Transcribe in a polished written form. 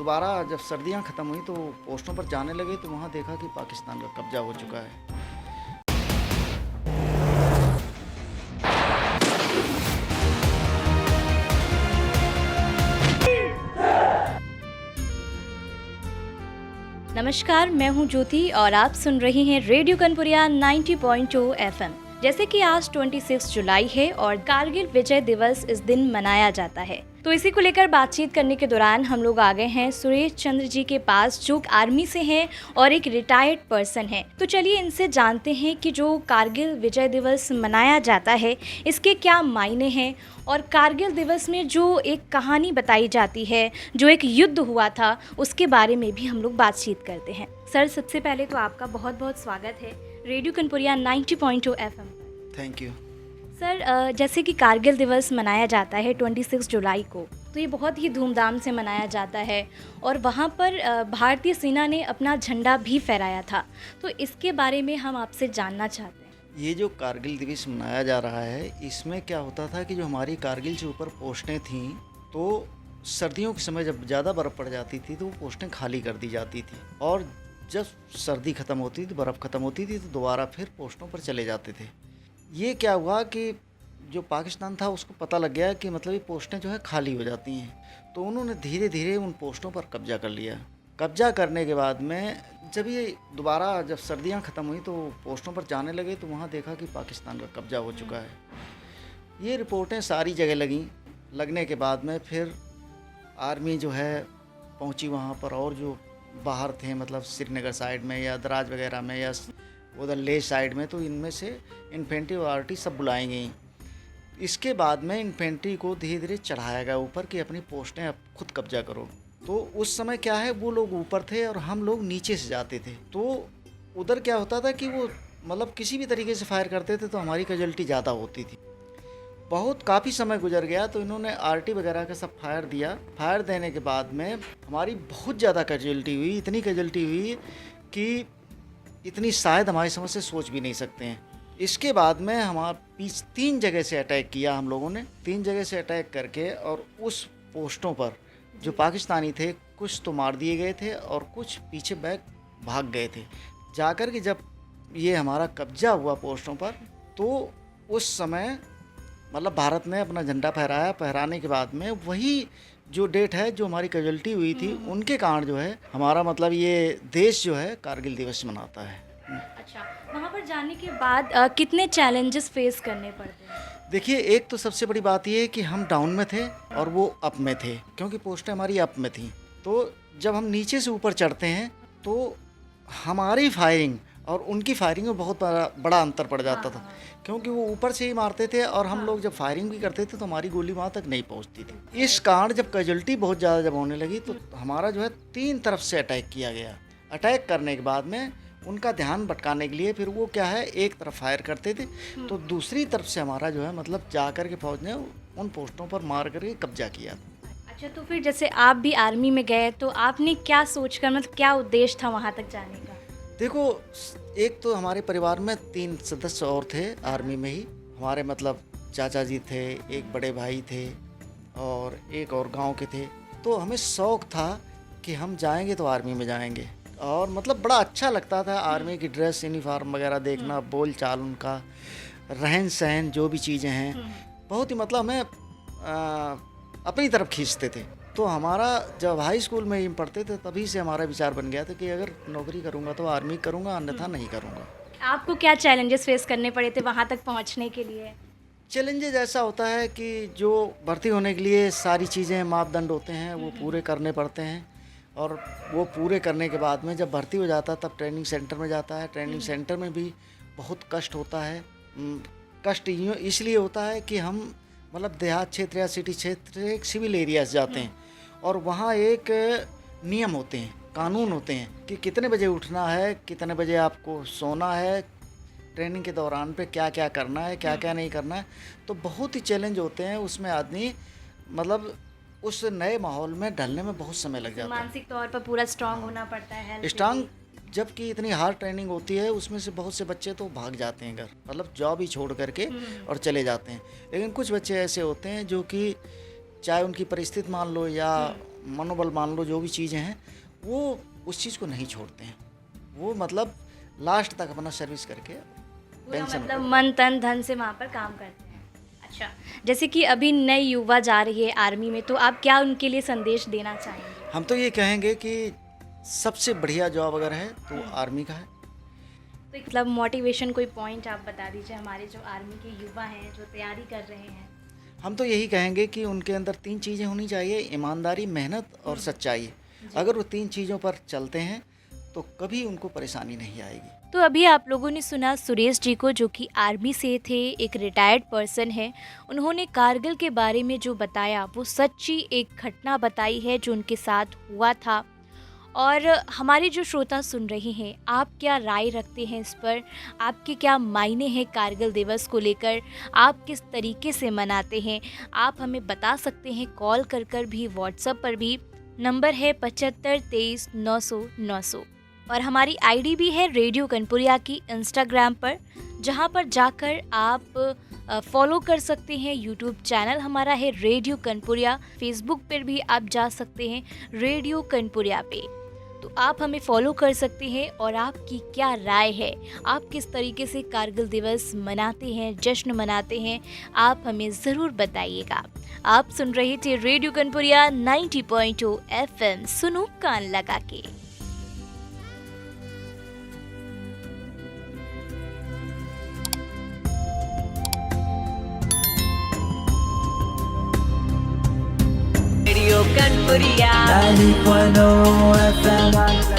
दोबारा जब सर्दियां ख़त्म हुई तो पोस्टों पर जाने लगे तो वहाँ देखा कि पाकिस्तान का कब्जा हो चुका है। नमस्कार, मैं हूं ज्योति और आप सुन रही हैं रेडियो कनपुरिया 90.2 एफएम। जैसे कि आज 26 जुलाई है और कारगिल विजय दिवस इस दिन मनाया जाता है, तो इसी को लेकर बातचीत करने के दौरान हम लोग आ गए हैं सुरेश चंद्र जी के पास, जो आर्मी से हैं और एक रिटायर्ड पर्सन हैं। तो चलिए इनसे जानते हैं कि जो कारगिल विजय दिवस मनाया जाता है इसके क्या मायने हैं, और कारगिल दिवस में जो एक कहानी बताई जाती है, जो एक युद्ध हुआ था, उसके बारे में भी हम लोग बातचीत करते हैं। सर, सबसे पहले तो आपका बहुत बहुत स्वागत है radio Kanpuriya 90.2 FM. Thank you. Sir, जैसे कि कारगिल दिवस मनाया जाता है 26 जुलाई को, तो ये बहुत ही धूमधाम से मनाया जाता है और वहाँ पर भारतीय सेना ने अपना झंडा भी फहराया था। तो इसके बारे में हम आपसे जानना चाहते हैं। ये जो कारगिल दिवस मनाया जा रहा है, इसमें क्या होता था कि जो हमारी कारगिल से ऊपर पोस्टें थीं, तो सर्दियों के समय जब ज़्यादा बर्फ़ पड़ जाती थी तो वो पोस्टें खाली कर दी जाती थी, और जब सर्दी ख़त्म होती थी, बर्फ़ ख़त्म होती थी, तो दोबारा फिर पोस्टों पर चले जाते थे। ये क्या हुआ कि जो पाकिस्तान था उसको पता लग गया कि मतलब ये पोस्टें जो है खाली हो जाती हैं, तो उन्होंने धीरे धीरे उन पोस्टों पर कब्जा कर लिया। कब्जा करने के बाद में जब ये दोबारा जब सर्दियां ख़त्म हुई तो पोस्टों पर जाने लगे तो वहाँ देखा कि पाकिस्तान का कब्जा हो चुका है। ये रिपोर्टें सारी जगह लगने के बाद में फिर आर्मी जो है पहुँची वहाँ पर, और जो बाहर थे मतलब श्रीनगर साइड में या दराज वगैरह में या उधर ले साइड में, तो इनमें से इन्फेंट्री और आर्टी सब बुलाई गई। इसके बाद में इन्फेंट्री को धीरे धीरे चढ़ाया गया ऊपर कि अपनी पोस्टें अब खुद कब्जा करो। तो उस समय क्या है, वो लोग ऊपर थे और हम लोग नीचे से जाते थे, तो उधर क्या होता था कि वो मतलब किसी भी तरीके से फायर करते थे तो हमारी कैजुअल्टी ज़्यादा होती थी। बहुत काफ़ी समय गुजर गया तो इन्होंने आरटी वगैरह का सब फायर दिया। फायर देने के बाद में हमारी बहुत ज़्यादा कैजुअल्टी हुई, इतनी कैजुअल्टी हुई कि इतनी शायद हमारी समझ से सोच भी नहीं सकते हैं। इसके बाद में हमारे 3 जगह से अटैक किया हम लोगों ने। 3 जगह से अटैक करके और उस पोस्टों पर जो पाकिस्तानी थे, कुछ तो मार दिए गए थे और कुछ पीछे बैग भाग गए थे। जाकर के जब ये हमारा कब्जा हुआ पोस्टों पर, तो उस समय मतलब भारत ने अपना झंडा फहराया। फहराने के बाद में वही जो डेट है जो हमारी कैजुअल्टी हुई थी, उनके कारण जो है हमारा मतलब ये देश जो है कारगिल दिवस मनाता है। अच्छा, वहाँ पर जाने के बाद कितने चैलेंजेस फेस करने पड़ते हैं? देखिए, एक तो सबसे बड़ी बात ये है कि हम डाउन में थे और वो अप में थे, क्योंकि पोस्टें हमारी अप में थी। तो जब हम नीचे से ऊपर चढ़ते हैं तो हमारी फायरिंग और उनकी फायरिंग में बहुत बड़ा अंतर पड़ जाता था, क्योंकि वो ऊपर से ही मारते थे और हम लोग जब फायरिंग भी करते थे तो हमारी गोली वहाँ तक नहीं पहुँचती थी। इस कारण जब कैजुअल्टी बहुत ज़्यादा जब होने लगी तो हमारा जो है 3 तरफ से अटैक किया गया। अटैक करने के बाद में उनका ध्यान भटकाने के लिए फिर वो क्या है, एक तरफ फायर करते थे तो दूसरी तरफ से हमारा जो है मतलब जा कर के फौज ने उन पोस्टों पर मार करके कब्जा किया। अच्छा, तो फिर जैसे आप भी आर्मी में गए तो आपने क्या सोचकर, मतलब क्या उद्देश्य था वहाँ तक जाने का? देखो, एक तो हमारे परिवार में 3 सदस्य और थे आर्मी में ही। हमारे मतलब चाचा जी थे, एक बड़े भाई थे और एक और गांव के थे। तो हमें शौक़ था कि हम जाएंगे तो आर्मी में जाएंगे, और मतलब बड़ा अच्छा लगता था आर्मी की ड्रेस, यूनिफॉर्म वगैरह देखना, बोल चाल उनका, रहन सहन, जो भी चीज़ें हैं, बहुत ही मतलब हमें अपनी तरफ खींचते थे। तो हमारा जब हाई स्कूल में ही पढ़ते थे तभी से हमारा विचार बन गया था कि अगर नौकरी करूँगा तो आर्मी करूँगा, अन्यथा नहीं करूँगा। आपको क्या चैलेंजेस फेस करने पड़े थे वहाँ तक पहुँचने के लिए? चैलेंजेस ऐसा होता है कि जो भर्ती होने के लिए सारी चीज़ें, मापदंड होते हैं, वो पूरे करने पड़ते हैं, और वो पूरे करने के बाद में जब भर्ती हो जाता है तब ट्रेनिंग सेंटर में जाता है। ट्रेनिंग सेंटर में भी बहुत कष्ट होता है। कष्ट इसलिए होता है कि हम मतलब देहात क्षेत्र या सिटी क्षेत्र, एक सिविल एरिया से जाते हैं, और वहाँ एक नियम होते हैं, कानून होते हैं कि कितने बजे उठना है, कितने बजे आपको सोना है, ट्रेनिंग के दौरान पे क्या क्या करना है, क्या क्या नहीं करना है। तो बहुत ही चैलेंज होते हैं उसमें। आदमी मतलब उस नए माहौल में ढलने में बहुत समय लग जाता है। मानसिक तौर पर पूरा स्ट्रांग होना पड़ता है, स्ट्रांग जबकि इतनी हार्ड ट्रेनिंग होती है, उसमें से बहुत से बच्चे तो भाग जाते हैं घर, मतलब जॉब ही छोड़ करके और चले जाते हैं। लेकिन कुछ बच्चे ऐसे होते हैं जो कि चाहे उनकी परिस्थिति मान लो या मनोबल मान लो, जो भी चीज़ें हैं वो उस चीज़ को नहीं छोड़ते हैं। वो मतलब लास्ट तक अपना सर्विस करके पेंशन मतलब मन तन धन से वहाँ पर काम करते हैं। अच्छा, जैसे कि अभी नई युवा जा रही है आर्मी में, तो आप क्या उनके लिए संदेश देना चाहेंगे? हम तो ये कहेंगे कि सबसे बढ़िया जॉब अगर है तो आर्मी का है। तो मतलब मोटिवेशन कोई पॉइंट आप बता दीजिए हमारे जो आर्मी के युवा हैं जो तैयारी कर रहे हैं। हम तो यही कहेंगे कि उनके अंदर 3 चीज़ें होनी चाहिए, ईमानदारी, मेहनत और सच्चाई। अगर वो 3 चीज़ों पर चलते हैं तो कभी उनको परेशानी नहीं आएगी। तो अभी आप लोगों ने सुना सुरेश जी को, जो कि आर्मी से थे, एक रिटायर्ड पर्सन है। उन्होंने कारगिल के बारे में जो बताया वो सच्ची एक घटना बताई है जो उनके साथ हुआ था। और हमारे जो श्रोता सुन रहे हैं, आप क्या राय रखते हैं इस पर? आपके क्या मायने हैं कारगिल दिवस को लेकर? आप किस तरीके से मनाते हैं? आप हमें बता सकते हैं कॉल कर कर भी, व्हाट्सएप पर भी। नंबर है 75 23 900 900 और हमारी आईडी भी है रेडियो कनपुरिया की इंस्टाग्राम पर, जहां पर जाकर आप फॉलो कर सकते हैं। यूट्यूब चैनल हमारा है रेडियो कनपुरिया, फेसबुक पर भी आप जा सकते हैं रेडियो कनपुरिया पे, तो आप हमें फॉलो कर सकते हैं। और आपकी क्या राय है, आप किस तरीके से कारगिल दिवस मनाते हैं, जश्न मनाते हैं, आप हमें ज़रूर बताइएगा। आप सुन रहे थे रेडियो कनपुरिया 90.2 FM, सुनो कान लगा के। Radio कनपुरिया 90.0 FM